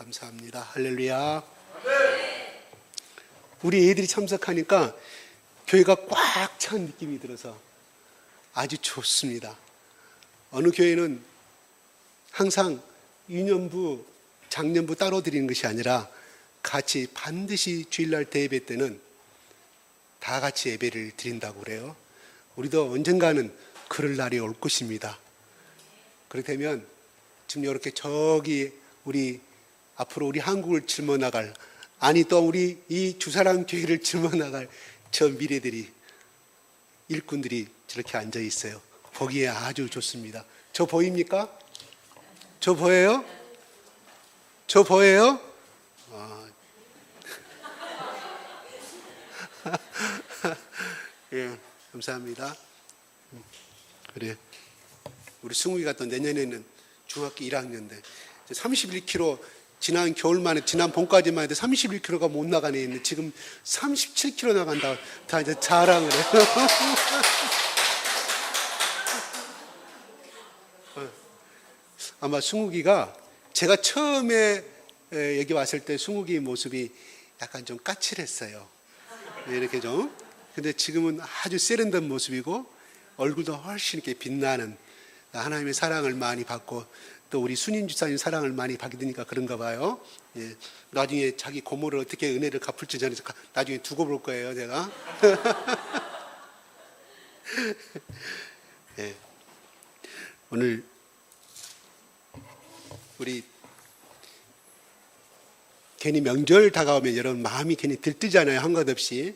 감사합니다. 할렐루야. 우리 애들이 참석하니까 교회가 꽉 찬 느낌이 들어서 아주 좋습니다. 어느 교회는 항상 유년부, 장년부 따로 드리는 것이 아니라 같이 반드시 주일날 대예배 때는 다 같이 예배를 드린다고 그래요. 우리도 언젠가는 그럴 날이 올 것입니다. 그렇다면 지금 이렇게 저기 우리 앞으로 우리 한국을 짊어나갈, 아니 또 우리 이 주사랑 교회를 짊어나갈 저 미래들이, 일꾼들이 저렇게 앉아 있어요. 보기에 아주 좋습니다. 저 보입니까? 저 보여요? 저 보여요? 예, 감사합니다. 그래, 우리 승욱이가 또 내년에는 중학교 1학년인데 31kg, 지난 겨울만에 지난 봄까지만 해도 31kg가 못 나간 애인데 지금 37kg 나간다. 다 이제 자랑을 해요. 아마 승욱이가, 제가 처음에 여기 왔을 때 승욱이 모습이 약간 좀 까칠했어요. 이렇게 좀. 근데 지금은 아주 세련된 모습이고 얼굴도 훨씬 이렇게 빛나는, 하나님의 사랑을 많이 받고 또 우리 순인 주사님 사랑을 많이 받게 되니까 그런가 봐요. 예. 나중에 자기 고모를 어떻게 은혜를 갚을지 저는 나중에 두고 볼 거예요, 제가. 예. 오늘 우리 괜히 명절 다가오면 여러분 마음이 괜히 들뜨잖아요, 한것없이.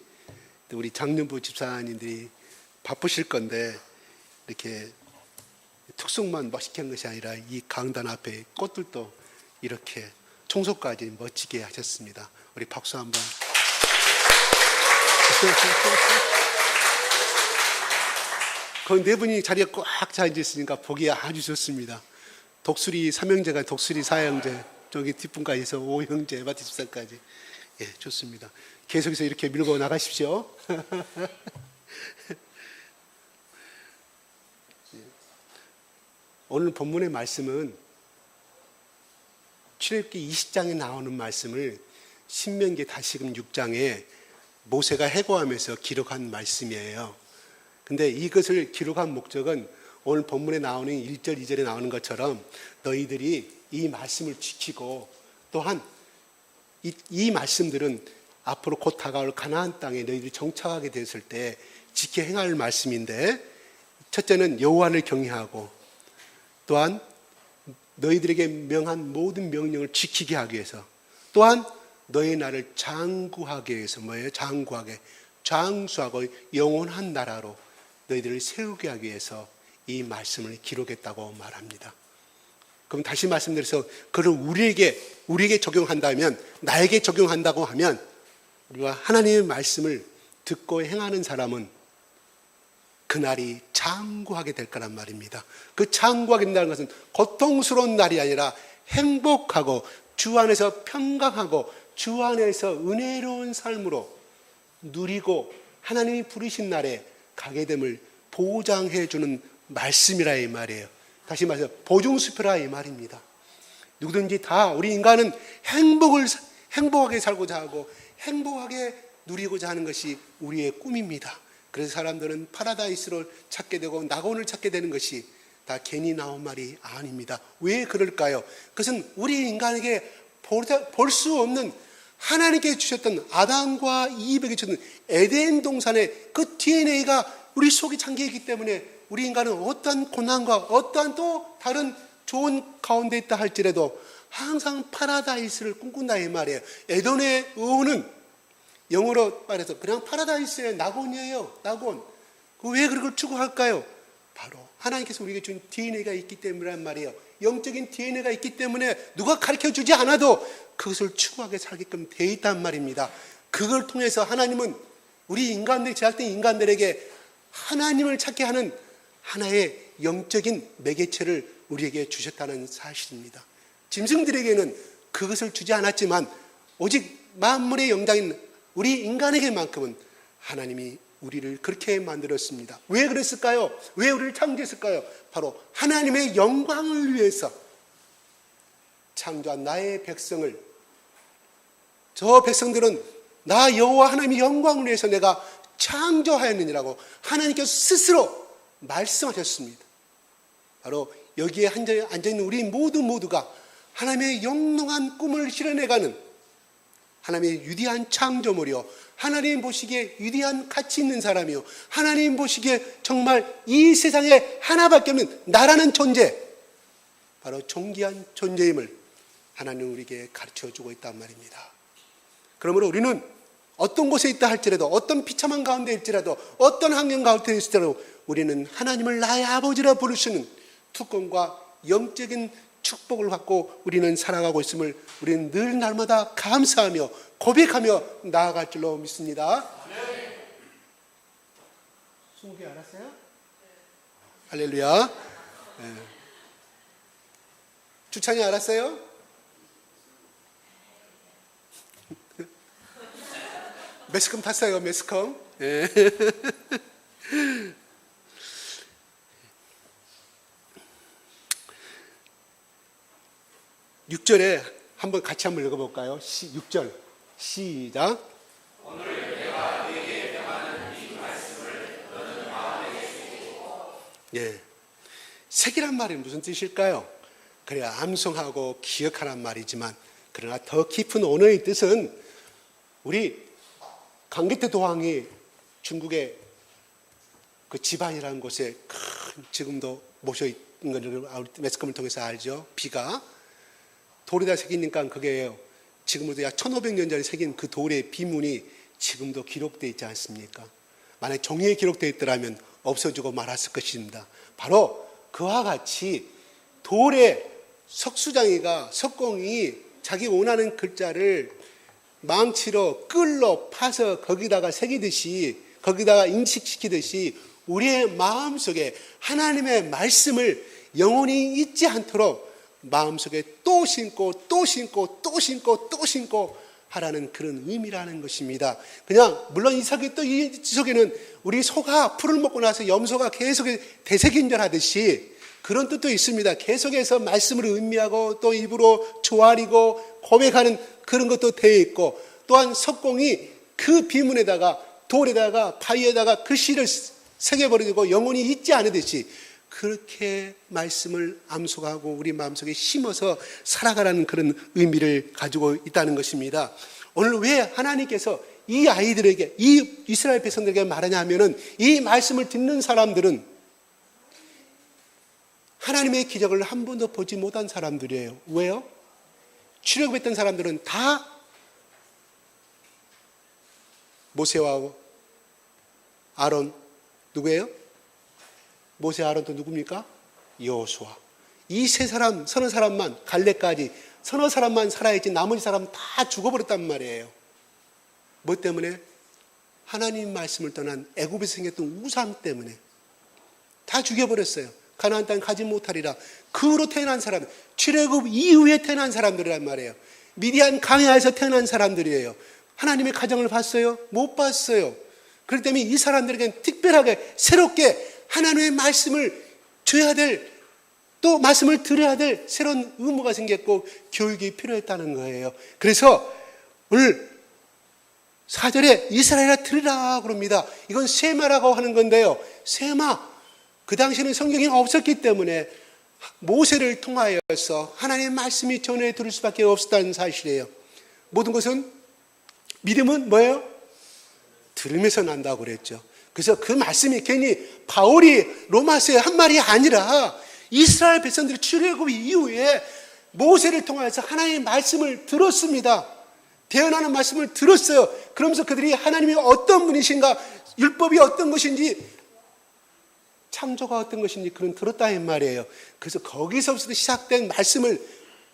우리 장년부 집사님들이 바쁘실 건데 이렇게 특송만 멋있게 한 것이 아니라 이 강단 앞에 꽃들도 이렇게 청소까지 멋지게 하셨습니다. 우리 박수 한번. 그 네 분이 자리에 꽉 차 있으니까 보기 아주 좋습니다. 독수리 삼형제가 독수리 사형제, 저기 뒷분까지 해서 오형제, 바티스타까지. 예, 좋습니다. 계속해서 이렇게 밀고 나가십시오. 오늘 본문의 말씀은 출애굽기 20장에 나오는 말씀을 신명기 다시금 6장에 모세가 해고하면서 기록한 말씀이에요. 근데 이것을 기록한 목적은 오늘 본문에 나오는 1절, 2절에 나오는 것처럼 너희들이 이 말씀을 지키고, 또한 이 말씀들은 앞으로 곧 다가올 가나안 땅에 너희들이 정착하게 됐을 때 지켜 행할 말씀인데, 첫째는 여호와를 경외하고, 또한 너희들에게 명한 모든 명령을 지키게 하기 위해서, 또한 너희 나라를 장구하기 위해서, 뭐예요? 장구하게, 장수하고 영원한 나라로 너희들을 세우게 하기 위해서 이 말씀을 기록했다고 말합니다. 그럼 다시 말씀드려서 그를 우리에게 적용한다면, 나에게 적용한다고 하면, 우리가 하나님의 말씀을 듣고 행하는 사람은 그날이 장구하게 될 거란 말입니다. 그 장구하게 된다는 것은 고통스러운 날이 아니라 행복하고 주 안에서 평강하고 주 안에서 은혜로운 삶으로 누리고 하나님이 부르신 날에 가게 됨을 보장해 주는 말씀이라 이 말이에요. 다시 말해서 보증수표라 이 말입니다. 누구든지 다 우리 인간은 행복하게 살고자 하고 행복하게 누리고자 하는 것이 우리의 꿈입니다. 그래서 사람들은 파라다이스를 찾게 되고 낙원을 찾게 되는 것이 다 괜히 나온 말이 아닙니다. 왜 그럴까요? 그것은 우리 인간에게 볼 수 없는, 하나님께 주셨던, 아담과 이브에게 주셨던 에덴 동산의 그 DNA가 우리 속에 잠겨있기 때문에 우리 인간은 어떠한 고난과 어떠한 또 다른 좋은 가운데 있다 할지라도 항상 파라다이스를 꿈꾼다 이 말이에요. 에덴의 의원은 영어로 말해서 그냥 파라다이스의 낙원이에요. 낙원. 왜 그걸 추구할까요? 바로 하나님께서 우리에게 준 DNA가 있기 때문이란 말이에요. 영적인 DNA가 있기 때문에 누가 가르쳐주지 않아도 그것을 추구하게 살게끔 되어 있단 말입니다. 그걸 통해서 하나님은 우리 인간들, 제작된 인간들에게 하나님을 찾게 하는 하나의 영적인 매개체를 우리에게 주셨다는 사실입니다. 짐승들에게는 그것을 주지 않았지만 오직 만물의 영장인 우리 인간에게만큼은 하나님이 우리를 그렇게 만들었습니다. 왜 그랬을까요? 왜 우리를 창조했을까요? 바로 하나님의 영광을 위해서, 창조한 나의 백성을, 저 백성들은 나 여호와 하나님의 영광을 위해서 내가 창조하였느니라고 하나님께서 스스로 말씀하셨습니다. 바로 여기에 앉아있는 우리 모두가 하나님의 영롱한 꿈을 실현해가는 하나님의 위대한 창조물이요, 하나님 보시기에 위대한 가치 있는 사람이요, 하나님 보시기에 정말 이 세상에 하나밖에 없는 나라는 존재, 바로 존귀한 존재임을 하나님은 우리에게 가르쳐주고 있단 말입니다. 그러므로 우리는 어떤 곳에 있다 할지라도, 어떤 비참한 가운데 있지라도, 어떤 환경 가운데 있을지라도 우리는 하나님을 나의 아버지라 부르시는 특권과 영적인 축복을 받고 우리는 살아가고 있음을 우리는 늘 날마다 감사하며 고백하며 나아갈 줄로 믿습니다. 순기 알았어요? 할렐루야. 네. 주찬이 알았어요? 매스컴 탔어요, 매스컴. 네. 6절에 한번 같이 한번 읽어볼까요? 6절 시작. 오늘 내가 네게 명하는 이 말씀을 너는 마음에 새기고. 예, 새기란 말이 무슨 뜻일까요? 그래, 암송하고 기억하란 말이지만, 그러나 더 깊은 언어의 뜻은 우리 강계태 도왕이 중국의 그 지반이라는 곳에 큰, 지금도 모셔 있는 것을 매스컴을 통해서 알죠. 비가 돌에다 새기니까 그게 지금부터 약 1500년 전에 새긴 그 돌의 비문이 지금도 기록되어 있지 않습니까? 만약 종이에 기록되어 있더라면 없어지고 말았을 것입니다. 바로 그와 같이 돌에 석수장이가, 석공이 자기 원하는 글자를 망치로 끌로 파서 거기다가 새기듯이, 거기다가 인식시키듯이 우리의 마음속에 하나님의 말씀을 영원히 잊지 않도록 마음속에 또 심고 또 심고 또 심고 또 심고 하라는 그런 의미라는 것입니다. 그냥 물론 이 속에는 우리 소가 풀을 먹고 나서 염소가 계속 되새김질 하듯이 그런 뜻도 있습니다. 계속해서 말씀을 의미하고 또 입으로 조아리고 고백하는 그런 것도 되어 있고, 또한 석공이 그 비문에다가 돌에다가 바위에다가 글씨를 새겨버리고 영원히 잊지 않으듯이 그렇게 말씀을 암송하고 우리 마음속에 심어서 살아가라는 그런 의미를 가지고 있다는 것입니다. 오늘 왜 하나님께서 이 아이들에게, 이 이스라엘 백성들에게 말하냐 하면은, 이 말씀을 듣는 사람들은 하나님의 기적을 한 번도 보지 못한 사람들이에요. 왜요? 출애굽했던 사람들은 다 모세와 아론, 누구예요? 모세, 아론 또 누굽니까? 여호수아. 이 세 사람, 서너 사람만, 갈렙까지 서너 사람만 살아있지 나머지 사람 다 죽어버렸단 말이에요. 뭐 때문에? 하나님 말씀을 떠난 애굽에서 생겼던 우상 때문에 다 죽여버렸어요. 가나안 땅 가지 못하리라. 그 후로 태어난 사람, 출애굽 이후에 태어난 사람들이란 말이에요. 미디안 강야에서 태어난 사람들이에요. 하나님의 가정을 봤어요? 못 봤어요. 그렇기 때문에 이 사람들에게는 특별하게 새롭게 하나님의 말씀을 줘야 될, 또 말씀을 들어야 될 새로운 의무가 생겼고 교육이 필요했다는 거예요. 그래서 오늘 4절에 이스라엘아 들으라 그럽니다. 이건 세마라고 하는 건데요. 세마, 그 당시에는 성경이 없었기 때문에 모세를 통하여서 하나님의 말씀이 전해 들을 수밖에 없었다는 사실이에요. 모든 것은, 믿음은 뭐예요? 들으면서 난다고 그랬죠. 그래서 그 말씀이 괜히 바울이 로마서에 한 말이 아니라 이스라엘 백성들이 출애굽 이후에 모세를 통해서 하나님의 말씀을 들었습니다. 대언하는 말씀을 들었어요. 그러면서 그들이 하나님이 어떤 분이신가, 율법이 어떤 것인지, 창조가 어떤 것인지 그런 들었다는 말이에요. 그래서 거기서부터 시작된 말씀을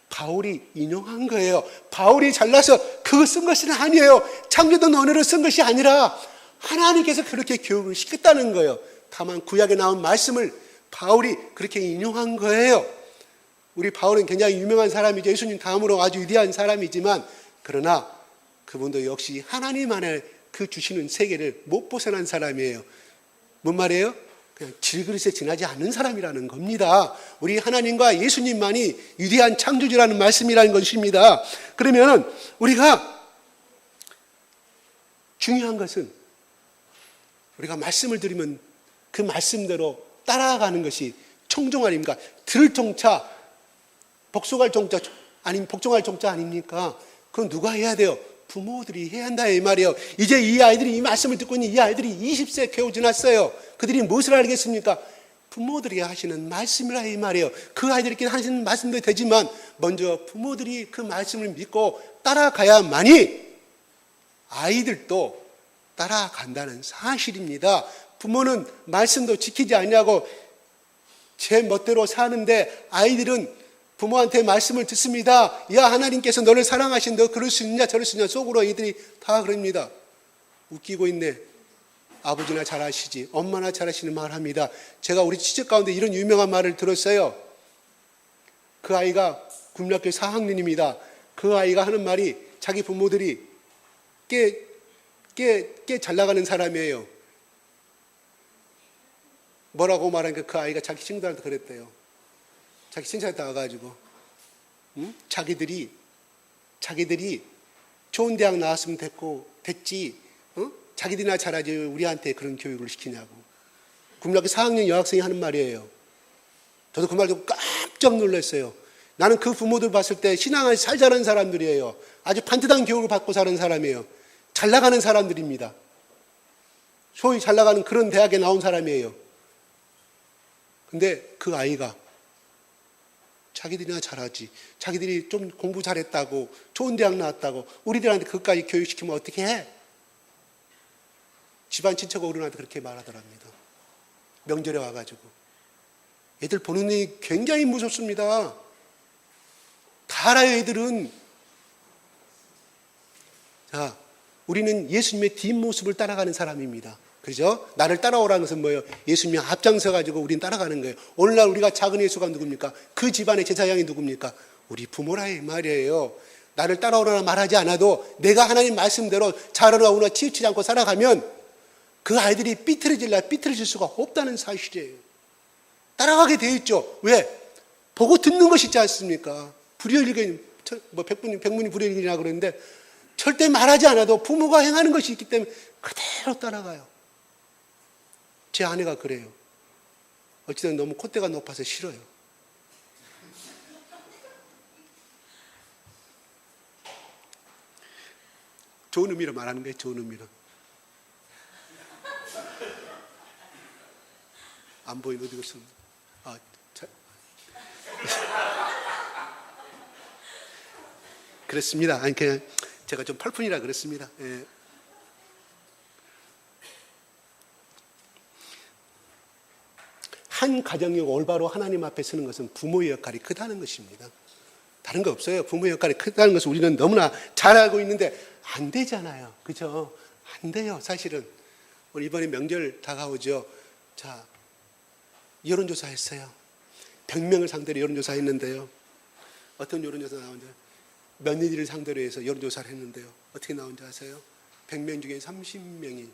바울이 인용한 거예요. 바울이 잘나서 그거 쓴 것은 아니에요. 창조된 언어를 쓴 것이 아니라 하나님께서 그렇게 교육을 시켰다는 거예요. 다만 구약에 나온 말씀을 바울이 그렇게 인용한 거예요. 우리 바울은 굉장히 유명한 사람이죠. 예수님 다음으로 아주 위대한 사람이지만, 그러나 그분도 역시 하나님 안에 그 주시는 세계를 못 벗어난 사람이에요. 뭔 말이에요? 그냥 질그릇에 지나지 않는 사람이라는 겁니다. 우리 하나님과 예수님만이 위대한 창조주라는 말씀이라는 것입니다. 그러면 우리가 중요한 것은 우리가 말씀을 들으면 그 말씀대로 따라가는 것이 청종 아닙니까? 들을 종자, 복속할 종자, 아니면 복종할 종자 아닙니까? 그건 누가 해야 돼요? 부모들이 해야 한다 이 말이에요. 이제 이 아이들이 이 말씀을 듣고 있는 이 아이들이 20세 겨우 지났어요. 그들이 무엇을 알겠습니까? 부모들이 하시는 말씀이라 이 말이에요. 그 아이들에게 하시는 말씀도 되지만 먼저 부모들이 그 말씀을 믿고 따라가야만이 아이들도 따라간다는 사실입니다. 부모는 말씀도 지키지 않냐고 제 멋대로 사는데 아이들은 부모한테 말씀을 듣습니다. 야, 하나님께서 너를 사랑하신 너 그럴 수 있냐 저럴 수 있냐 속으로 아이들이 다 그럽니다. 웃기고 있네. 아버지나 잘하시지 엄마나 잘하시는 말 합니다. 제가 우리 친척 가운데 이런 유명한 말을 들었어요. 그 아이가 국민학교 4학년입니다. 그 아이가 하는 말이 자기 부모들이 꽤 잘 나가는 사람이에요. 뭐라고 말하니까 그 아이가 자기 친구들한테 그랬대요. 자기 친척한테 와가지고 자기들이 좋은 대학 나왔으면 됐지 자기들이나 잘하지 우리한테 그런 교육을 시키냐고. 국민학교 4학년 여학생이 하는 말이에요. 저도 그 말 듣고 깜짝 놀랐어요. 나는 그 부모들 봤을 때 신앙을 잘 자라는 사람들이에요. 아주 반듯한 교육을 받고 사는 사람이에요. 잘 나가는 사람들입니다. 소위 잘 나가는 그런 대학에 나온 사람이에요. 근데 그 아이가 자기들이나 잘하지 자기들이 좀 공부 잘했다고 좋은 대학 나왔다고 우리들한테 그것까지 교육시키면 어떻게 해? 집안 친척 어른한테 그렇게 말하더랍니다. 명절에 와가지고 애들 보는 일이 굉장히 무섭습니다. 다 알아요. 애들은. 자, 우리는 예수님의 뒷모습을 따라가는 사람입니다. 그죠? 나를 따라오라는 것은 뭐예요? 예수님이 앞장서가지고 우린 따라가는 거예요. 오늘날 우리가 작은 예수가 누굽니까? 그 집안의 제사장이 누굽니까? 우리 부모라 이 말이에요. 나를 따라오라나 말하지 않아도 내가 하나님 말씀대로 잘하거나 치우치지 않고 살아가면 그 아이들이 삐뚤어질 수가 없다는 사실이에요. 따라가게 돼 있죠. 왜? 보고 듣는 것이 있지 않습니까? 불효일견, 백문이 불효일견이라고 그러는데 절대 말하지 않아도 부모가 행하는 것이 있기 때문에 그대로 따라가요. 제 아내가 그래요. 어찌든 너무 콧대가 높아서 싫어요. 좋은 의미로 말하는 거예요. 좋은 의미로. 안 보이는 어디 갔어? 그렇습니다. 아니 그냥 제가 좀 팔푼이라 그랬습니다. 예. 한 가정이 올바로 하나님 앞에 서는 것은 부모의 역할이 크다는 것입니다. 다른 거 없어요. 부모의 역할이 크다는 것을 우리는 너무나 잘 알고 있는데 안 되잖아요. 그죠? 안 돼요. 사실은. 우리 이번에 명절 다가오죠. 자, 여론조사 했어요. 100명을 상대로 여론조사 했는데요. 어떤 여론조사 나온지 며느리를 상대로 해서 여론조사를 했는데요. 어떻게 나온지 아세요? 100명 중에 30명이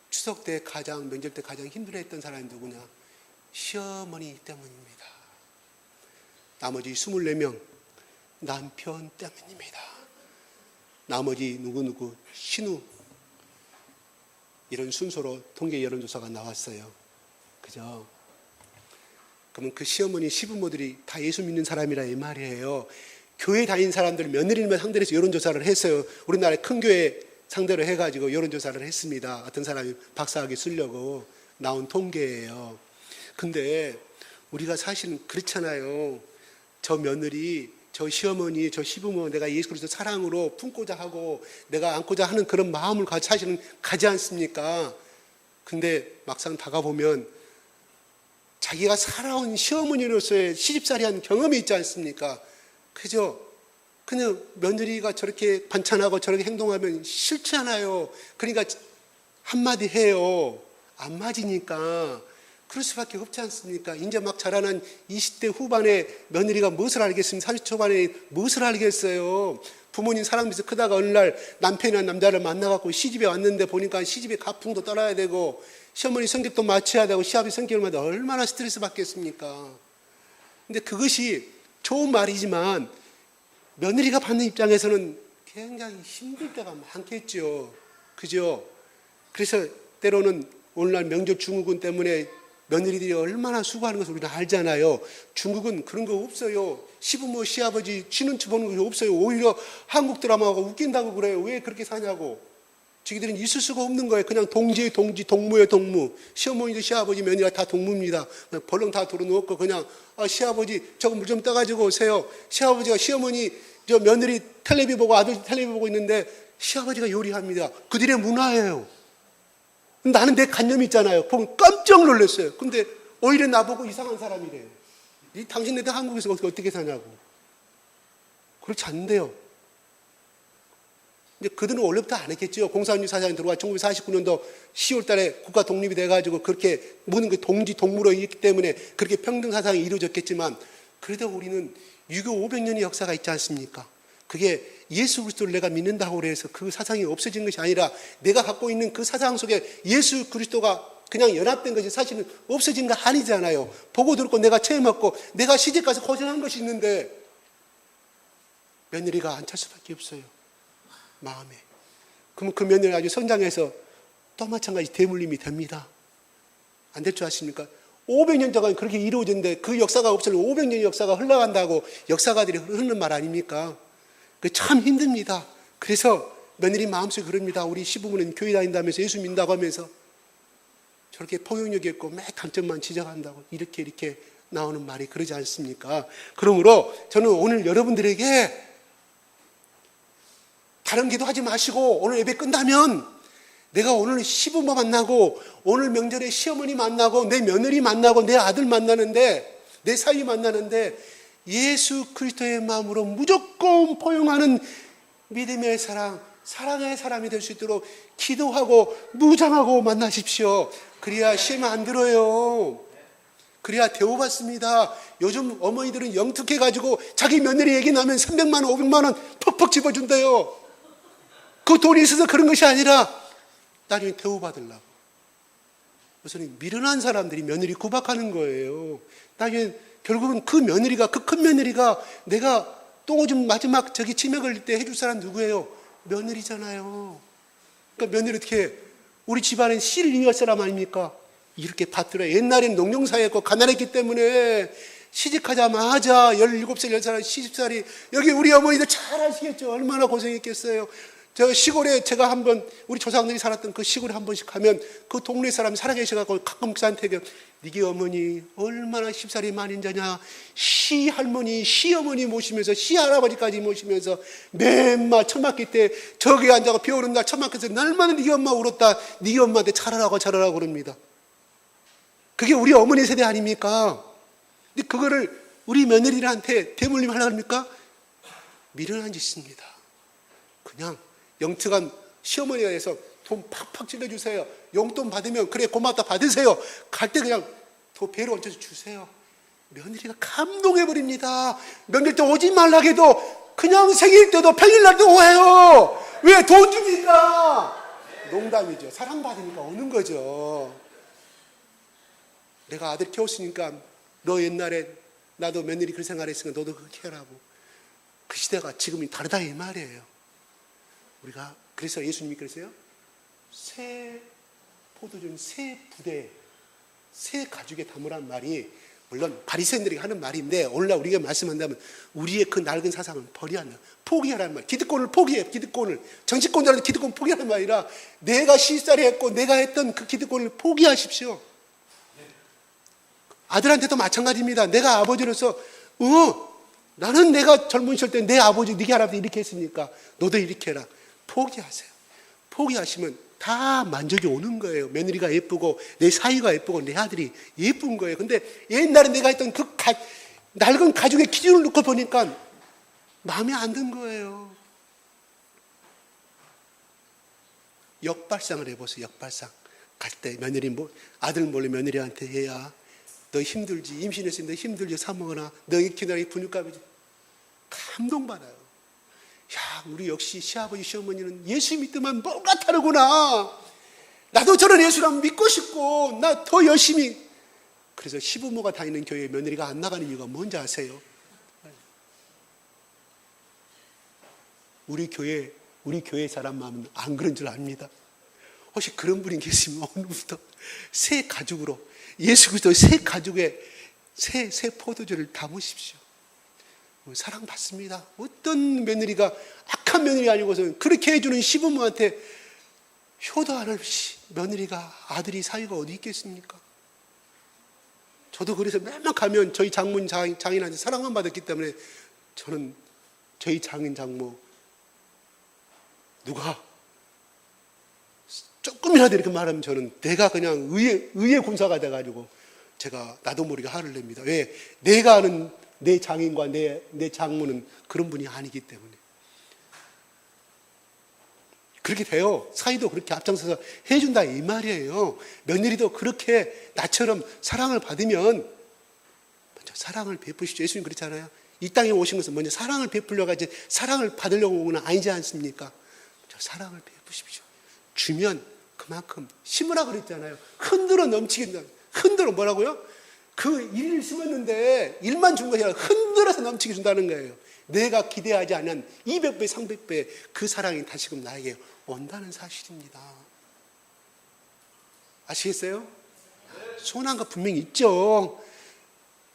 추석 때 명절 때 가장 힘들어했던 사람이 누구냐? 시어머니 때문입니다. 나머지 24명 남편 때문입니다. 나머지 누구 신우. 이런 순서로 통계 여론조사가 나왔어요. 그죠? 그러면 그 시어머니 시부모들이 다 예수 믿는 사람이라 이 말이에요. 교회 다니는 사람들 며느리만 상대로 해서 여론조사를 했어요. 우리나라 큰 교회 상대로 해가지고 여론조사를 했습니다. 어떤 사람이 박사학위 쓰려고 나온 통계예요. 근데 우리가 사실은 그렇잖아요. 저 며느리, 저 시어머니, 저 시부모 내가 예수 그리스도 사랑으로 품고자 하고 내가 안고자 하는 그런 마음을 사실은 가지 않습니까? 근데 막상 다가보면 자기가 살아온 시어머니로서의 시집살이한 경험이 있지 않습니까? 그죠? 그냥 며느리가 저렇게 반찬하고 저렇게 행동하면 싫잖아요. 그러니까 한마디 해요. 안 맞으니까. 그럴 수밖에 없지 않습니까? 이제 막 자라난 20대 후반에 며느리가 무엇을 알겠습니까? 30초 초반에 무엇을 알겠어요? 부모님 사랑면서 크다가 어느 날 남편이나 남자를 만나갖고 시집에 왔는데 보니까 시집에 가풍도 떨어야 되고 시어머니 성격도 맞춰야 되고 시아버지 성격을 얼마나 스트레스 받겠습니까? 근데 그것이 좋은 말이지만 며느리가 받는 입장에서는 굉장히 힘들 때가 많겠죠. 그죠? 그래서 때로는 오늘날 명절 증후군 때문에 며느리들이 얼마나 수고하는 것을 우리는 알잖아요. 중국은 그런 거 없어요. 시부모, 시아버지 치눈치 보는 거 없어요. 오히려 한국 드라마가 웃긴다고 그래요. 왜 그렇게 사냐고. 저희들은 있을 수가 없는 거예요. 그냥 동지의 동지, 동무의 동무. 시어머니도 시아버지, 며느리가 다 동무입니다. 벌렁 다 돌아놓고 그냥 시아버지 저거 물 좀 떠가지고 오세요. 시아버지가 시어머니 저 며느리 텔레비 보고 아들 텔레비 보고 있는데 시아버지가 요리합니다. 그들의 문화예요. 나는 내 관념이 있잖아요. 보면 깜짝 놀랐어요. 근데 오히려 나보고 이상한 사람이래요. 당신네들 한국에서 어떻게 사냐고. 그렇지 않는데요. 근데 그들은 원래부터 안 했겠죠. 공산주의 사상이 들어와 1949년도 10월 달에 국가 독립이 돼가지고 그렇게 모든 그 동지, 동무로 있기 때문에 그렇게 평등 사상이 이루어졌겠지만 그래도 우리는 유교 500년의 역사가 있지 않습니까? 그게 예수 그리스도를 내가 믿는다고 해서 그 사상이 없어진 것이 아니라 내가 갖고 있는 그 사상 속에 예수 그리스도가 그냥 연합된 것이 사실은 없어진 거 아니잖아요. 보고 듣고 내가 체험했고 내가 시집가서 고생한 것이 있는데 며느리가 안 찰 수밖에 없어요. 마음에. 그러면 그 며느리 아주 성장해서 또 마찬가지 대물림이 됩니다. 안 될 줄 아십니까? 500년 동안 그렇게 이루어졌는데 그 역사가 없으면 500년의 역사가 흘러간다고 역사가들이 흐르는 말 아닙니까? 참 힘듭니다. 그래서 며느리 마음속에 그럽니다. 우리 시부모는 교회 다닌다면서 예수 믿는다고 하면서 저렇게 포용력이 있고 매 단점만 지적한다고 이렇게 나오는 말이 그러지 않습니까? 그러므로 저는 오늘 여러분들에게 다른 기도하지 마시고 오늘 예배 끝나면 내가 오늘 시부모 만나고 오늘 명절에 시어머니 만나고 내 며느리 만나고 내 아들 만나는데 내 사위 만나는데 예수 그리스도의 마음으로 무조건 포용하는 믿음의 사랑, 사랑의 사람이 될 수 있도록 기도하고 무장하고 만나십시오. 그래야 시험 안 들어요. 그래야 대우받습니다. 요즘 어머니들은 영특해가지고 자기 며느리 얘기 나면 300만 원, 500만 원 퍽퍽 집어준대요. 그 돈이 있어서 그런 것이 아니라 나중에 대우받으려고. 우선 미련한 사람들이 며느리 구박하는 거예요. 나중에 결국은 그 며느리가, 그 큰 며느리가 내가 똥 오줌 마지막 치매 걸릴 때 해줄 사람 누구예요? 며느리잖아요. 그러니까 며느리 어떻게, 우리 집안엔 실리어 사람 아닙니까? 이렇게 받들어요. 옛날엔 농경사였고 가난했기 때문에 시집하자마자 17살, 10살, 시집살이, 여기 우리 어머니들 잘 아시겠죠? 얼마나 고생했겠어요. 저 시골에 제가 한번 우리 조상들이 살았던 그 시골에 한 번씩 가면 그 동네 사람이 살아계셔가지고 가끔 목사한테 니게 어머니 얼마나 십살이 많이 자냐, 시할머니 시어머니 모시면서 시할아버지까지 모시면서 맨날 천막기 때 저기 앉아서 비 오는 날 천막에서 날마다 니게 엄마 울었다, 니게 엄마한테 잘하라고 그럽니다. 그게 우리 어머니 세대 아닙니까? 근데 그거를 우리 며느리한테 대물림 하려고 합니까? 미련한 짓입니다. 그냥 영특한 시어머니가 돼서 돈 팍팍 찔러주세요. 용돈 받으면 그래 고맙다 받으세요. 갈 때 그냥 더 배로 얹어서 주세요. 며느리가 감동해버립니다. 명절 때 오지 말라고 해도 그냥 생일 때도 평일날 도 오해요. 왜? 돈 줍니까? 농담이죠. 사랑받으니까 오는 거죠. 내가 아들 키웠으니까 너 옛날에 나도 며느리 그 생활했으니까 너도 그렇게 하라고. 그 시대가 지금이 다르다 이 말이에요. 우리가 그래서 예수님이 그랬어요. 새 포도주 새 부대, 새 가죽에 담으란 말이 물론 바리새인들이 하는 말인데 오늘날 우리가 말씀한다면 우리의 그 낡은 사상은 버려야 한다. 포기하라는 말. 기득권을 포기해. 기득권을. 정치권자한테 기득권 포기하는 말이 아니라 내가 시집살이 했고 내가 했던 그 기득권을 포기하십시오. 아들한테도 마찬가지입니다. 내가 아버지로서 나는 내가 젊은 시절 때 내 아버지 네게 할아버지 이렇게 했으니까 너도 이렇게 해라. 포기하세요. 포기하시면 다 만족이 오는 거예요. 며느리가 예쁘고 내 사위가 예쁘고 내 아들이 예쁜 거예요. 근데 옛날에 내가 했던 그 낡은 가죽의 기준을 놓고 보니까 마음에 안 든 거예요. 역발상을 해보세요. 역발상. 갈 때 며느리 아들 몰래 며느리한테 해야 너 힘들지, 임신했으니 너 힘들지, 사먹어나 너 기다리 분유값이지. 감동받아요. 야, 우리 역시 시아버지 시어머니는 예수 믿더만 뭔가 다르구나. 나도 저런 예수를 한번 믿고 싶고 나 더 열심히. 그래서 시부모가 다니는 교회에 며느리가 안 나가는 이유가 뭔지 아세요? 우리 교회 사람 마음은 안 그런 줄 압니다. 혹시 그런 분이 계시면 오늘부터 새 가죽으로 예수 그리스도 새 가죽에 새 포도주를 담으십시오. 사랑받습니다. 어떤 며느리가 악한 며느리가 아니고서 그렇게 해주는 시부모한테 효도 안 없이 며느리가 아들이 사이가 어디 있겠습니까? 저도 그래서 맨날 가면 저희 장문 장인한테 사랑만 받았기 때문에 저는 저희 장인 장모 누가 조금이라도 이렇게 말하면 저는 내가 그냥 의의 군사가 돼가지고 제가 나도 모르게 화를 냅니다. 왜? 내가 아는 내 장인과 내 장모는 그런 분이 아니기 때문에. 그렇게 돼요. 사이도 그렇게 앞장서서 해준다 이 말이에요. 며느리도 그렇게 나처럼 사랑을 받으면 먼저 사랑을 베푸시죠. 예수님 그렇잖아요. 이 땅에 오신 것은 먼저 사랑을 베풀려고 하지 사랑을 받으려고 온 건 아니지 않습니까? 먼저 사랑을 베푸십시오. 주면 그만큼 심으라 그랬잖아요. 흔들어 넘치겠다. 흔들어 뭐라고요? 그 일을 심었는데 일만 준 것이 아니라 흔들어서 넘치게 준다는 거예요. 내가 기대하지 않은 200배, 300배 그 사랑이 다시금 나에게 온다는 사실입니다. 아시겠어요? 소원한 거 분명히 있죠.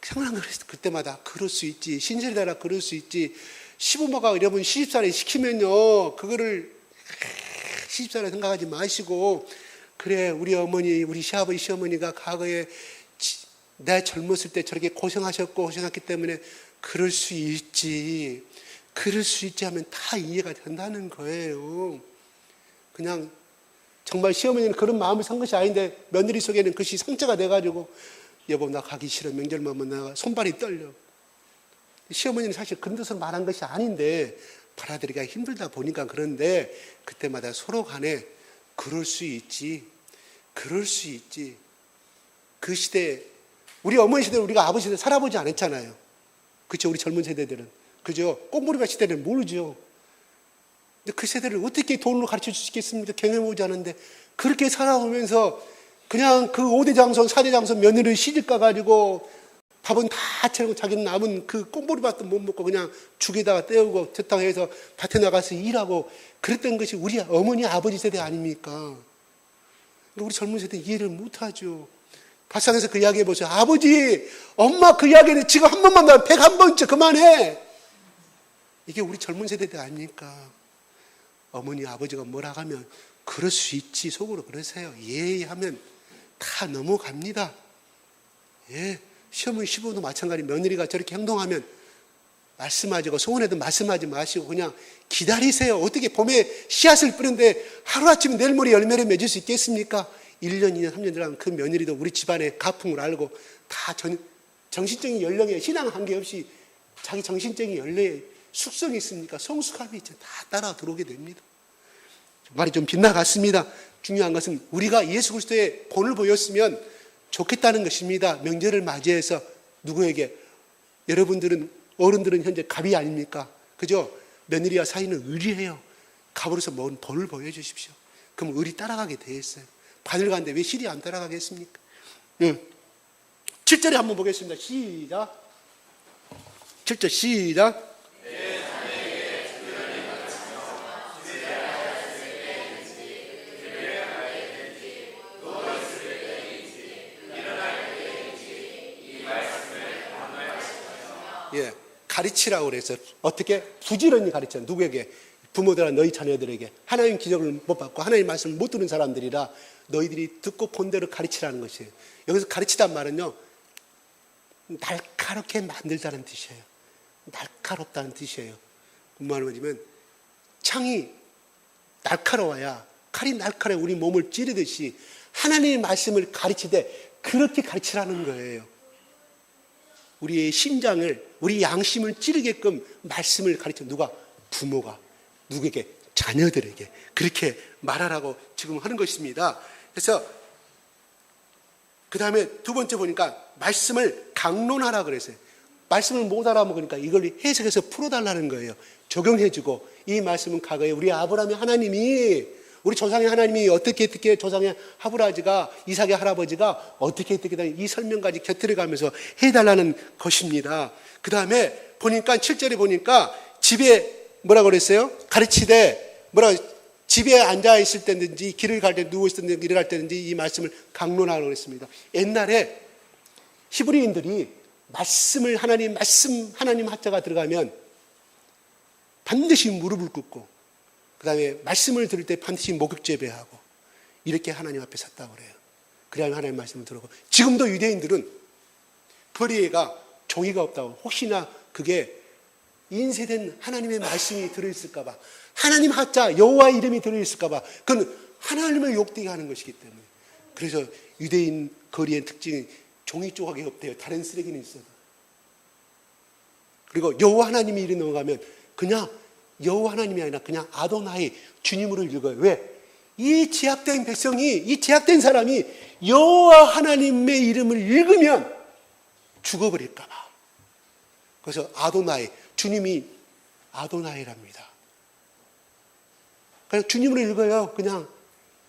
생각난 그때마다 그럴 수 있지. 신세대라 그럴 수 있지. 시부모가 여러분 시집살이 시키면요. 그거를 시집살이 생각하지 마시고 그래 우리 어머니 우리 시아버지 시어머니가 과거에 내 젊었을 때 저렇게 고생하셨고 고생했기 때문에 그럴 수 있지. 그럴 수 있지 하면 다 이해가 된다는 거예요. 그냥 정말 시어머니는 그런 마음을 산 것이 아닌데 며느리 속에는 그것이 상처가 돼가지고 여보 나 가기 싫어 명절만 오면 내가 손발이 떨려. 시어머니는 사실 그런 뜻으로 말한 것이 아닌데 받아들이기가 힘들다 보니까 그런데 그때마다 서로 간에 그럴 수 있지. 그럴 수 있지. 그 시대에 우리 어머니 시대를 우리가 아버지 시대 살아보지 않았잖아요. 그렇죠? 우리 젊은 세대들은. 그죠? 꽁무리밭 시대는 모르죠. 근데 그 세대를 어떻게 돈으로 가르쳐 줄 수 있겠습니까? 경험해보지 않은데 그렇게 살아오면서 그냥 그 5대 장손, 4대 장손 며느리를 시집 가가지고 밥은 다 채우고 자기는 남은 그 꽁무리밭도 못 먹고 그냥 죽에다가 떼우고 저땅 해서 밭에 나가서 일하고 그랬던 것이 우리 어머니, 아버지 세대 아닙니까? 우리 젊은 세대 이해를 못하죠. 발상에서 그 이야기 해보세요. 아버지, 엄마 그 이야기는 지금 한 번만 더 101번째 그만해. 이게 우리 젊은 세대들 아닙니까? 어머니, 아버지가 뭐라 하면 그럴 수 있지 속으로 그러세요. 예 하면 다 넘어갑니다. 예, 시어머니 시부모도 마찬가지. 며느리가 저렇게 행동하면 말씀하시고 소원해도 말씀하지 마시고 그냥 기다리세요. 어떻게 봄에 씨앗을 뿌는데 하루아침에 내일 모레 열매를 맺을 수 있겠습니까? 1년, 2년, 3년 지나면 그 며느리도 우리 집안의 가풍을 알고 다 정신적인 연령에 신앙 관계없이 자기 정신적인 연령에 숙성이 있습니까? 성숙함이 있죠. 다 따라 들어오게 됩니다. 말이 좀 빗나갔습니다. 중요한 것은 우리가 예수 그리스도의 본을 보였으면 좋겠다는 것입니다. 명절을 맞이해서 누구에게 여러분들은 어른들은 현재 갑이 아닙니까? 그죠? 며느리와 사이는 의리해요. 갑으로서 먼 본을 보여주십시오. 그럼 의리 따라가게 돼 있어요. 바늘 가는데 왜 실이 안 따라가겠습니까? 7절에 한번 보겠습니다. 시작. 7절 시작. 예, 가르치라고 그래서 어떻게 부지런히 가르쳐. 누구에게? 부모들아 너희 자녀들에게 하나님 기적을 못 받고 하나님 말씀을 못 듣는 사람들이라 너희들이 듣고 본 대로 가르치라는 것이에요. 여기서 가르치단 말은요 날카롭게 만들자는 뜻이에요. 날카롭다는 뜻이에요. 무슨 말이냐면 창이 날카로워야 칼이 날카로워 우리 몸을 찌르듯이 하나님의 말씀을 가르치되 그렇게 가르치라는 거예요. 우리의 심장을 우리 양심을 찌르게끔 말씀을 가르쳐. 누가? 부모가 누구에게? 자녀들에게 그렇게 말하라고 지금 하는 것입니다. 그래서 그 다음에 두 번째 보니까 말씀을 강론하라 그랬어요. 말씀을 못 알아먹으니까 이걸 해석해서 풀어달라는 거예요. 적용해주고 이 말씀은 과거에 우리 아브라함의 하나님이 우리 조상의 하나님이 어떻게 조상의 아브라함가 이삭의 할아버지가 어떻게 이 설명까지 곁들여 가면서 해달라는 것입니다. 그 다음에 보니까 7절에 보니까 집에 뭐라고 그랬어요? 가르치되 집에 앉아 있을 때든지 길을 갈 때 누워 있을 때든지 일을 할 때든지 이 말씀을 강론하라고 그랬습니다. 옛날에 히브리인들이 하나님 하자가 들어가면 반드시 무릎을 꿇고 그 다음에 말씀을 들을 때 반드시 목욕 제배하고 이렇게 하나님 앞에 섰다고 그래요. 그래야 하나님 말씀을 들었고, 지금도 유대인들은 거리에가 종이가 없다고, 혹시나 그게 인쇄된 하나님의 말씀이 들어있을까 봐, 하나님 하자 여호와 이름이 들어있을까 봐, 그건 하나님을 욕되게 하는 것이기 때문에. 그래서 유대인 거리의 특징이 종이 조각이 없대요. 다른 쓰레기는 있어도. 그리고 여호와 하나님이 이름 넘어가면 그냥 여호와 하나님이 아니라 그냥 아도나이 주님으로 읽어요. 왜? 이 제약된 백성이, 이 제약된 사람이 여호와 하나님의 이름을 읽으면 죽어버릴까 봐. 그래서 아도나이, 주님이 아도나이랍니다. 그냥 주님으로 읽어요. 그냥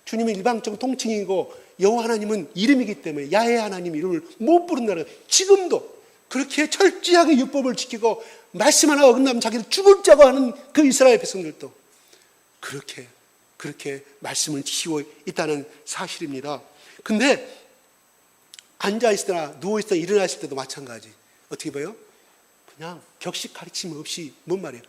주님은 일방적 통칭이고 여호와 하나님은 이름이기 때문에 야훼 하나님 이름을 못 부른다는 거예요. 지금도 그렇게 철저하게 율법을 지키고 말씀 하나 어긋나면 자기를 죽을 자고 하는 그 이스라엘 백성들도 그렇게 말씀을 지키고 있다는 사실입니다. 근데 앉아있으나 누워있으나 일어나 있을 때도 마찬가지. 어떻게 봐요? 그냥 격식 가르침 없이, 뭔 말이에요?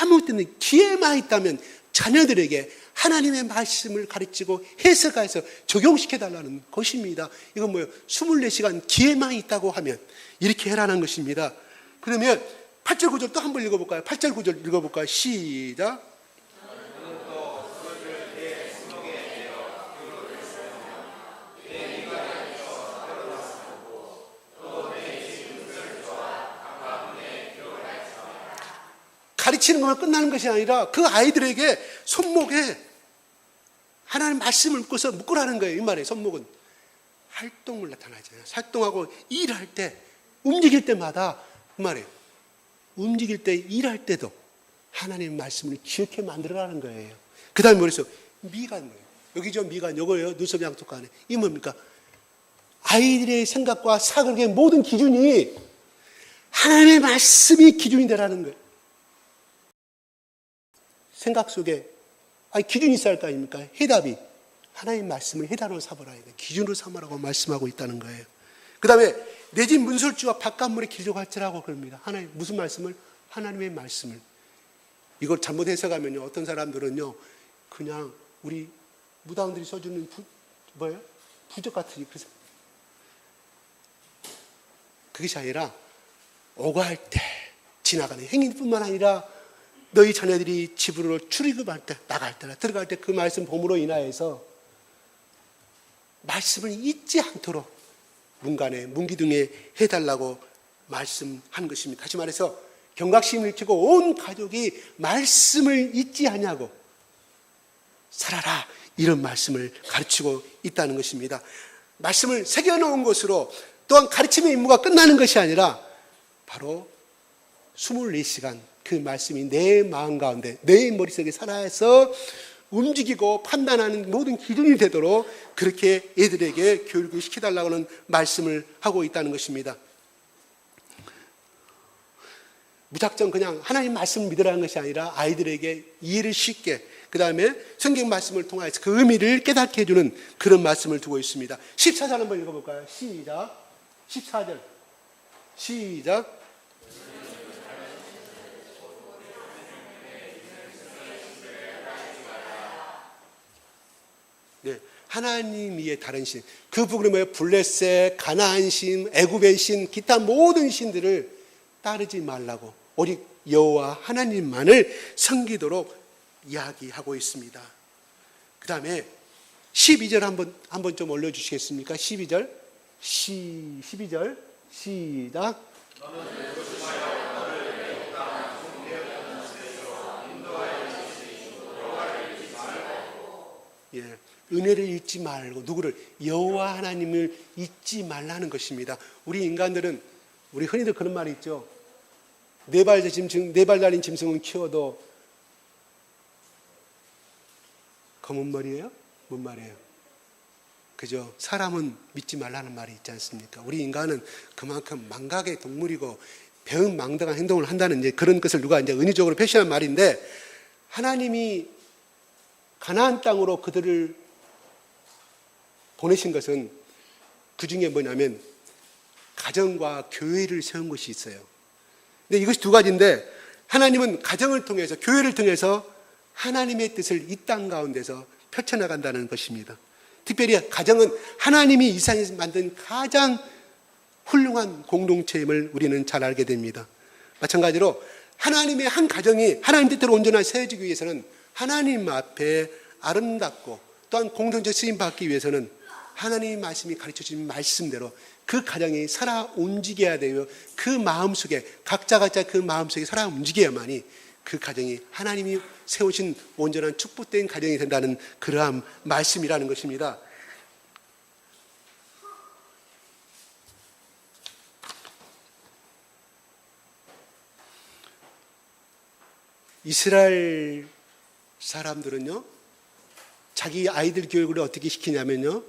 아무 때는 기회만 있다면 자녀들에게 하나님의 말씀을 가르치고 해석해서 적용시켜달라는 것입니다. 이건 뭐예요? 24시간 기회만 있다고 하면 이렇게 해라는 것입니다. 그러면 8절 9절 또 한번 읽어볼까요? 8절 9절 읽어볼까요? 시작. 가르치는 것만 끝나는 것이 아니라 그 아이들에게 손목에 하나님 말씀을 묶으라는 거예요. 이 말에 손목은 활동을 나타나잖아요. 활동하고 일할 때, 움직일 때마다 그 말이에요. 움직일 때, 일할 때도 하나님 말씀을 기억해 만들어라는 거예요. 그 다음에 뭐랬어요? 미간 뭐예요? 여기 저 미간, 요거예요. 눈썹 양쪽 안에. 이 뭡니까? 아이들의 생각과 사고의 모든 기준이 하나님의 말씀이 기준이 되라는 거예요. 생각 속에 기준이 있어야 할 거 아닙니까? 해답이 하나님 말씀을 해답으로 삼으라, 기준으로 삼으라고 말씀하고 있다는 거예요. 그 다음에 내 집 문설주와 바깥문에 기록할지라고 그럽니다. 하나님, 무슨 말씀을? 하나님의 말씀을. 이걸 잘못 해석하면요, 어떤 사람들은요 그냥 우리 무당들이 써주는 부적 같으니, 그래서 그것이 아니라 오갈 때 지나가는 행인뿐만 아니라 너희 자녀들이 집으로 출입할 때, 나갈 때나 들어갈 때 그 말씀 봄으로 인하여서 말씀을 잊지 않도록 문간에, 문기둥에 해달라고 말씀한 것입니다. 다시 말해서 경각심을 일으키고 온 가족이 말씀을 잊지 않냐고 살아라, 이런 말씀을 가르치고 있다는 것입니다. 말씀을 새겨놓은 것으로 또한 가르침의 임무가 끝나는 것이 아니라 바로 24시간 그 말씀이 내 마음 가운데, 내 머릿속에 살아서 움직이고 판단하는 모든 기준이 되도록 그렇게 애들에게 교육을 시켜달라고 하는 말씀을 하고 있다는 것입니다. 무작정 그냥 하나님 말씀을 믿으라는 것이 아니라 아이들에게 이해를 쉽게, 그 다음에 성경 말씀을 통해서 그 의미를 깨닫게 해주는 그런 말씀을 두고 있습니다. 14절 한번 읽어볼까요? 시작. 14절 시작. 네, 하나님 위에 다른 신, 그 부분은 뭐예요? 블레셋, 가나안 신, 애굽의 신, 기타 모든 신들을 따르지 말라고 오직 여호와 하나님만을 섬기도록 이야기하고 있습니다. 그 다음에 12절 한번 좀 올려주시겠습니까? 12절 12절 시작. 예, 은혜를 잊지 말고 누구를? 여호와 하나님을 잊지 말라는 것입니다. 우리 인간들은, 우리 흔히들 그런 말이 있죠. 네 발 달린 짐승은 키워도 검은 머리예요? 뭔 말이에요? 그죠? 사람은 믿지 말라는 말이 있지 않습니까? 우리 인간은 그만큼 망각의 동물이고 배은망덕한 행동을 한다는 이제 그런 것을 누가 이제 은유적으로 표시한 말인데, 하나님이 가나안 땅으로 그들을 보내신 것은 그 중에 뭐냐면 가정과 교회를 세운 것이 있어요. 근데 이것이 두 가지인데, 하나님은 가정을 통해서, 교회를 통해서 하나님의 뜻을 이 땅 가운데서 펼쳐나간다는 것입니다. 특별히 가정은 하나님이 이 세상에서 만든 가장 훌륭한 공동체임을 우리는 잘 알게 됩니다. 마찬가지로 하나님의 한 가정이 하나님 뜻대로 온전하게 세워지기 위해서는 하나님 앞에 아름답고 또한 공동체 쓰임받기 위해서는 하나님의 말씀이 가르쳐주신 말씀대로 그 가정이 살아 움직여야 되고, 그 마음속에 각자 그 마음속에 살아 움직여야만이 그 가정이 하나님이 세우신 온전한 축복된 가정이 된다는 그러한 말씀이라는 것입니다. 이스라엘 사람들은요, 자기 아이들 교육을 어떻게 시키냐면요,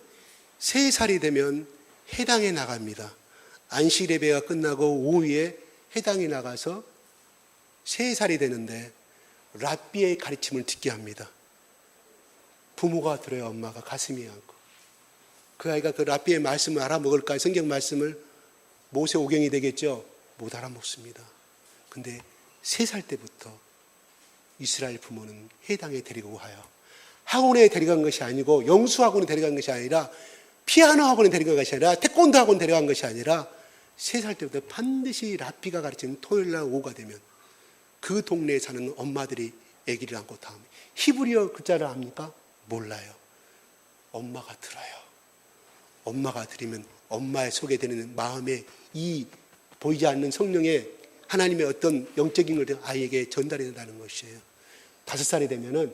3살이 되면 해당에 나갑니다. 안식 예배가 끝나고 오후에 해당에 나가서 3살이 되는데 랍비의 가르침을 듣게 합니다. 부모가 들어요. 엄마가 가슴이 안고. 그 아이가 그 랍비의 말씀을 알아먹을까요? 성경 말씀을 모세오경이 되겠죠? 못 알아먹습니다. 근데 3살 때부터 이스라엘 부모는 해당에 데리고 가요. 학원에 데려간 것이 아니고, 영수학원에 데려간 것이 아니라, 피아노 학원에 데려간 것이 아니라, 태권도 학원에 데려간 것이 아니라 3살 때부터 반드시 랍비가 가르치는 토요일날 오후가 되면 그 동네에 사는 엄마들이 아기를 안고 다음 히브리어 글자를 압니까? 몰라요. 엄마가 들어요. 엄마가 들으면 엄마의 속에 드는 마음에 이 보이지 않는 성령의 하나님의 어떤 영적인 것을 아이에게 전달이 된다는 것이에요. 5살이 되면은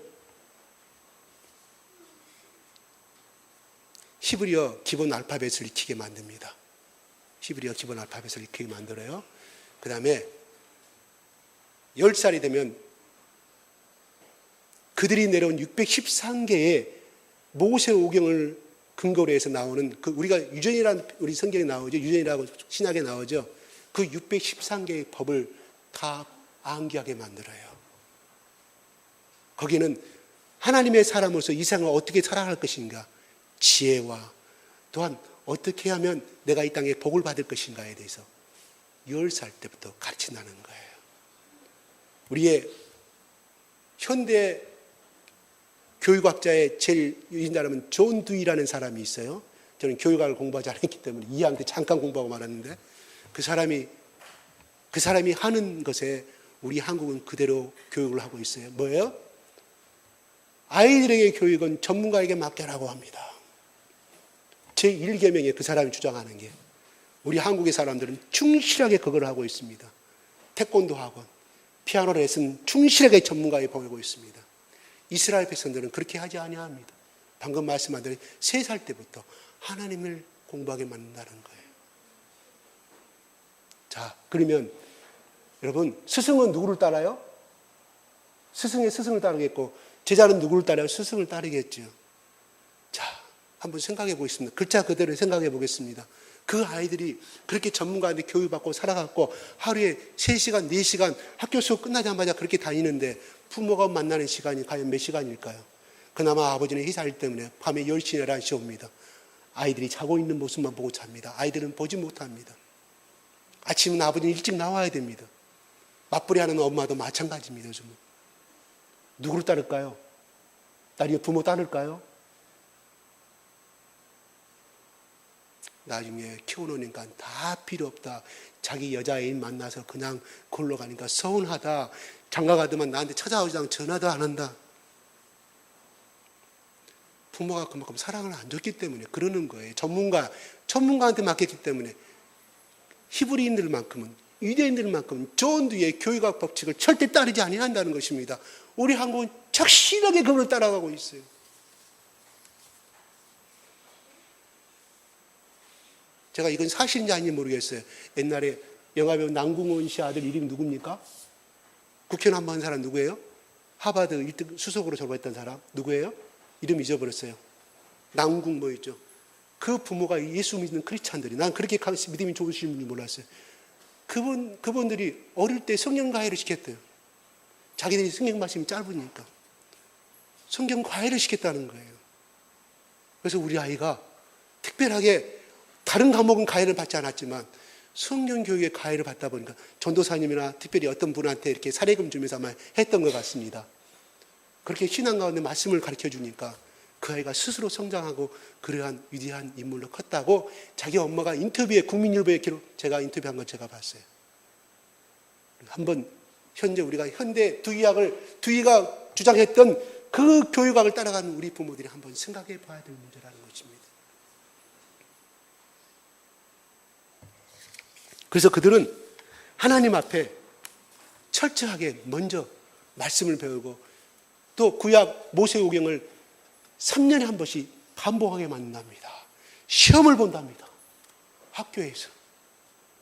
히브리어 기본 알파벳을 익히게 만듭니다. 히브리어 기본 알파벳을 익히게 만들어요. 그 다음에 10살이 되면 그들이 내려온 613개의 모세오경을 근거로 해서 나오는, 그 우리가 유전이라는 우리 성경에 나오죠. 유전이라고 신약에 나오죠. 그 613개의 법을 다 암기하게 만들어요. 거기는 하나님의 사람으로서 이 세상을 어떻게 살아갈 것인가, 지혜와 또한 어떻게 하면 내가 이 땅에 복을 받을 것인가에 대해서 10살 때부터 가르친다는 거예요. 우리의 현대 교육학자의 제일 유인자라면 존 두이라는 사람이 있어요. 저는 교육학을 공부하지 않았기 때문에 이해하는데 잠깐 공부하고 말았는데, 그 사람이 하는 것에 우리 한국은 그대로 교육을 하고 있어요. 뭐예요? 아이들에게 교육은 전문가에게 맡겨라고 합니다. 제1계명에 그 사람이 주장하는 게, 우리 한국의 사람들은 충실하게 그걸 하고 있습니다. 태권도 학원, 피아노 레슨 충실하게 전문가에 보내고 있습니다. 이스라엘 백성들은 그렇게 하지 아니합니다. 방금 말씀한 대로 3살 때부터 하나님을 공부하게 만든다는 거예요. 자, 그러면 여러분, 스승은 누구를 따라요? 스승의 스승을 따르겠고, 제자는 누구를 따라요? 스승을 따르겠죠. 자, 한번 생각해 보겠습니다. 글자 그대로 생각해 보겠습니다. 그 아이들이 그렇게 전문가한테 교육받고 살아갔고 하루에 3시간, 4시간 학교 수업 끝나자마자 그렇게 다니는데 부모가 만나는 시간이 과연 몇 시간일까요? 그나마 아버지는 회사 일 때문에 밤에 10시, 11시 옵니다. 아이들이 자고 있는 모습만 보고 잡니다. 아이들은 보지 못합니다. 아침은 아버지는 일찍 나와야 됩니다. 맞벌이 하는 엄마도 마찬가지입니다. 요즘은. 누구를 따를까요? 딸이 부모 따를까요? 나중에 키워놓으니까 다 필요 없다. 자기 여자애인 만나서 그냥 걸러 가니까 서운하다. 장가 가더만 나한테 찾아오지 않고 전화도 안 한다. 부모가 그만큼 사랑을 안 줬기 때문에 그러는 거예요. 전문가한테 맡겼기 때문에. 히브리인들만큼은, 유대인들만큼은 존 두의 교육학 법칙을 절대 따르지 아니한다는 것입니다. 우리 한국은 착실하게 그걸 따라가고 있어요. 제가 이건 사실인지 아닌지 모르겠어요. 옛날에 영화배우 남궁원 씨 아들 이름이 누굽니까? 국회의원 한번 한 사람 누구예요? 하버드 1등 수석으로 졸업했던 사람 누구예요? 이름 잊어버렸어요. 남궁 뭐 있죠. 그 부모가 예수 믿는 크리스찬들이, 난 그렇게 믿음이 좋으신 줄 몰랐어요. 그분들이 어릴 때 성경 과외를 시켰대요. 자기들이 성경 말씀이 짧으니까 성경 과외를 시켰다는 거예요. 그래서 우리 아이가 특별하게 다른 과목은 과외를 받지 않았지만 성경 교육의 과외를 받다 보니까 전도사님이나 특별히 어떤 분한테 이렇게 사례금 주면서 아마 했던 것 같습니다. 그렇게 신앙 가운데 말씀을 가르쳐 주니까 그 아이가 스스로 성장하고 그러한 위대한 인물로 컸다고 자기 엄마가 인터뷰에, 국민일보에 기록, 제가 인터뷰한 걸 제가 봤어요. 한번 현재 우리가 현대 두이가 주장했던 그 교육학을 따라가는 우리 부모들이 한번 생각해 봐야 될 문제라는 것입니다. 그래서 그들은 하나님 앞에 철저하게 먼저 말씀을 배우고 또 구약 모세오경을 3년에 한 번씩 반복하게 만납니다. 시험을 본답니다. 학교에서.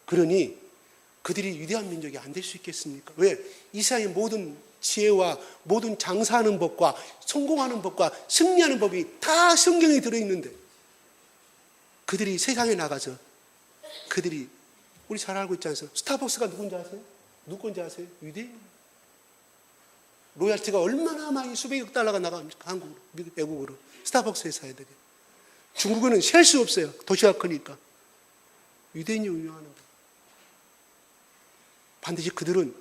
그러니 그들이 위대한 민족이 안 될 수 있겠습니까? 왜? 이 세상의 모든 지혜와 모든 장사하는 법과 성공하는 법과 승리하는 법이 다 성경에 들어있는데 그들이 세상에 나가서 그들이 우리 잘 알고 있지 않습니까? 스타벅스가 누군지 아세요? 누구 건지 아세요? 유대인. 로얄티가 얼마나 많이 수백억 달러가 나갑니까? 한국으로, 미국, 외국으로. 스타벅스 회사애들이. 중국에는 셀 수 없어요. 도시가 크니까. 유대인이 운영하는 거. 반드시 그들은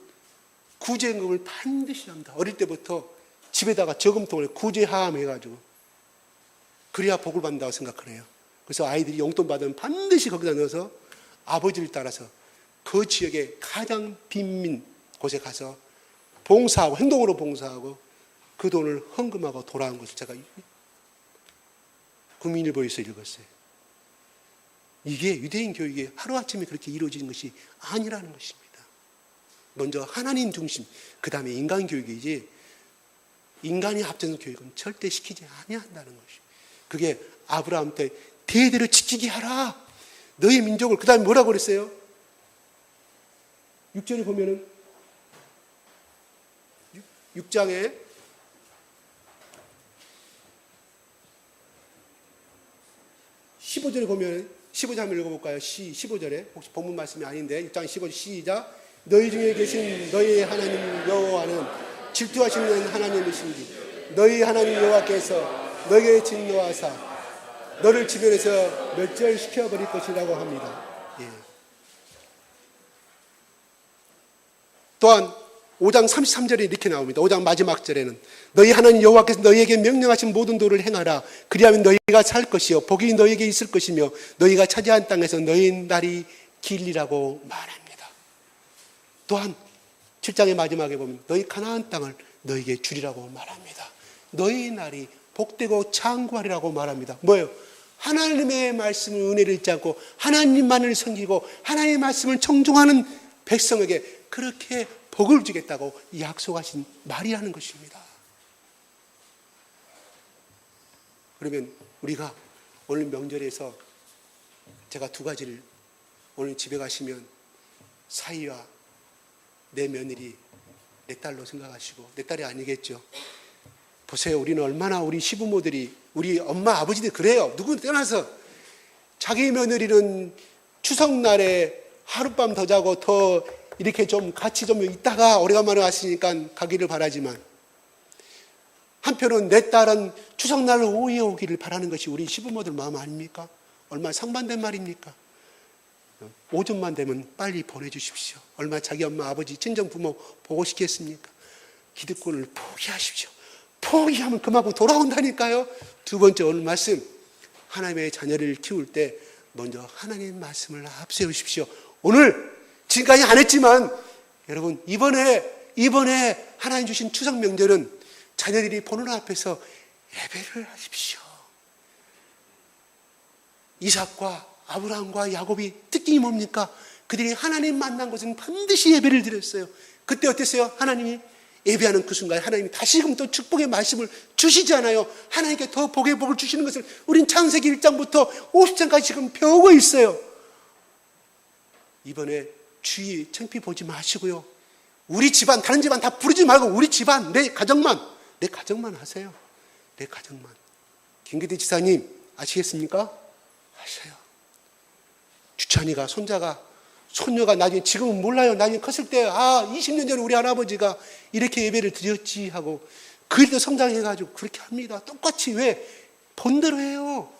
구제임금을 반드시 합니다. 어릴 때부터 집에다가 저금통을 구제하함해가지고 그래야 복을 받는다고 생각을 해요. 그래서 아이들이 용돈 받으면 반드시 거기다 넣어서 아버지를 따라서 그 지역의 가장 빈민 곳에 가서 봉사하고 행동으로 봉사하고 그 돈을 헌금하고 돌아온 것을 제가 국민일보에서 읽었어요. 이게 유대인 교육이 하루아침에 그렇게 이루어지는 것이 아니라는 것입니다. 먼저 하나님 중심, 그 다음에 인간 교육이지 인간이 앞서는 교육은 절대 시키지 아니한다는 것입니다. 그게 아브라함 때 대대로 지키게 하라. 너의 민족을. 그 다음에 뭐라고 그랬어요? 6절에 보면은 6장에 15절에 보면 15절 한번 읽어볼까요? 15절에 혹시 본문 말씀이 아닌데 6장 15절 시작. 너희 중에 계신 너희 하나님 여호와는 질투하시는 하나님이신지 너희 하나님 여호와께서 너희에게 진노하사 너를 주변에서 멸절시켜버릴 것이라고 합니다. 예. 또한 5장 33절에 이렇게 나옵니다. 5장 마지막 절에는 너희 하나님 여호와께서 너희에게 명령하신 모든 도를 행하라. 그리하면 너희가 살 것이요 복이 너희에게 있을 것이며 너희가 차지한 땅에서 너희 날이 길리라고 말합니다. 또한 7장의 마지막에 보면 너희 가나안 땅을 너희에게 주리라고 말합니다. 너희 날이 복되고 창구하리라고 말합니다. 뭐예요? 하나님의 말씀을 은혜를 잊지 않고 하나님만을 섬기고 하나님의 말씀을 청종하는 백성에게 그렇게 복을 주겠다고 약속하신 말이라는 것입니다. 그러면 우리가 오늘 명절에서 제가 두 가지를 오늘 집에 가시면 사위와 내 며느리, 내 딸로 생각하시고 내 딸이 아니겠죠. 보세요. 우리는 얼마나 우리 시부모들이 우리 엄마 아버지들 그래요. 누구는 떠나서 자기 며느리는 추석날에 하룻밤 더 자고 더 이렇게 좀 같이 좀 있다가 오래간만에 왔으니까 가기를 바라지만 한편은 내 딸은 추석날 오후에 오기를 바라는 것이 우리 시부모들 마음 아닙니까? 얼마나 상반된 말입니까? 오전만 되면 빨리 보내주십시오. 얼마나 자기 엄마 아버지 친정 부모 보고 싶겠습니까? 기득권을 포기하십시오. 포기하면 그만큼 돌아온다니까요. 두 번째 오늘 말씀, 하나님의 자녀를 키울 때 먼저 하나님의 말씀을 앞세우십시오. 오늘 지금까지 안 했지만 여러분 이번에 하나님 주신 추석 명절은 자녀들이 보는 앞에서 예배를 하십시오. 이삭과 아브라함과 야곱이 특징이 뭡니까? 그들이 하나님 만난 것은 반드시 예배를 드렸어요. 그때 어땠어요? 하나님이 예배하는 그 순간 하나님이 다시금 또 축복의 말씀을 주시잖아요. 하나님께 더 복의 복을 주시는 것을 우린 창세기 1장부터 50장까지 지금 배우고 있어요. 이번에 주위 창피 보지 마시고요. 우리 집안, 다른 집안 다 부르지 말고 우리 집안, 내 가정만 하세요. 내 가정만. 김기태 지사님 아시겠습니까? 아셔요. 주찬이가 손녀가 나중에 지금은 몰라요. 나중에 컸을 때 20년 전에 우리 할아버지가 이렇게 예배를 드렸지 하고 그 일도 성장해가지고 그렇게 합니다. 똑같이 왜? 본대로 해요.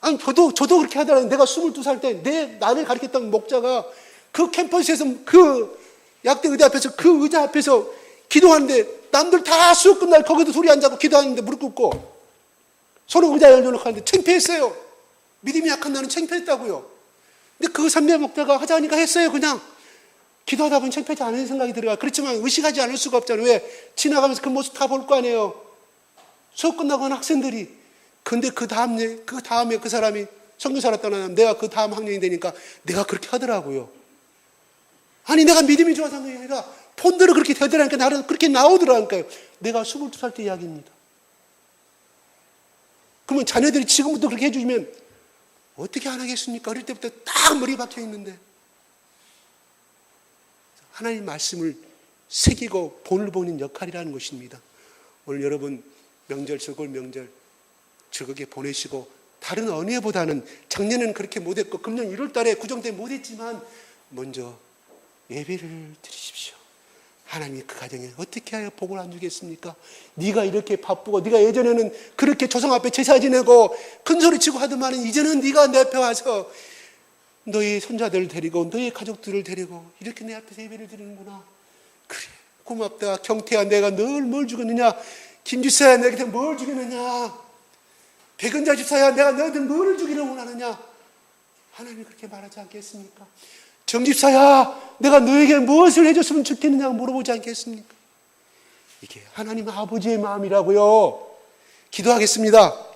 아니 저도 그렇게 하더라고요. 내가 22살 때 나를 가르쳤던 목자가 그 캠퍼스에서 그 약대 의대 앞에서 그 의자 앞에서 기도하는데 남들 다 수업 끝날 거기도 소리 안 자고 기도하는데 무릎 꿇고 서로 의자 열려놓고 하는데 창피했어요. 믿음이 약한 나는 창피했다고요. 근데 그 삼대 목자가 하자니까 했어요. 그냥 기도하다 보니 창피하지 않은 생각이 들어요. 그렇지만 의식하지 않을 수가 없잖아요. 왜? 지나가면서 그 모습 다 볼 거 아니에요. 수업 끝나고 한 학생들이. 근데 그 다음에 그 사람이 성교 살았다는 내가 그 다음 학년이 되니까 내가 그렇게 하더라고요. 아니 내가 믿음이 좋아서 한 게 아니라 본대로 그렇게 되더라니까 나는 그렇게 나오더라니까요. 내가 22살 때 이야기입니다. 그러면 자녀들이 지금부터 그렇게 해주시면 어떻게 안 하겠습니까? 어릴 때부터 딱 머리 박혀 있는데. 하나님 말씀을 새기고 본을 보는 역할이라는 것입니다. 오늘 여러분 명절 즐거운 명절 즐겁게 보내시고 다른 어느 해보다는 작년에는 그렇게 못했고 금년 1월 달에 구정 때 못했지만 먼저 예배를 드리십시오. 하나님이 그 가정에 어떻게 하여 복을 안 주겠습니까? 네가 이렇게 바쁘고 네가 예전에는 그렇게 조상 앞에 제사 지내고 큰소리치고 하더만은 이제는 네가 내 앞에 와서 너희 손자들을 데리고 너희 가족들을 데리고 이렇게 내 앞에서 예배를 드리는구나. 그래 고맙다. 경태야 내가 늘 뭘 주겠느냐. 김지사야 내게 뭘 주겠느냐. 백은자 집사야 내가 너희들 뭘 주기를 원하느냐. 하나님이 그렇게 말하지 않겠습니까? 정집사야 내가 너에게 무엇을 해줬으면 좋겠느냐 물어보지 않겠습니까? 이게 하나님 아버지의 마음이라고요. 기도하겠습니다.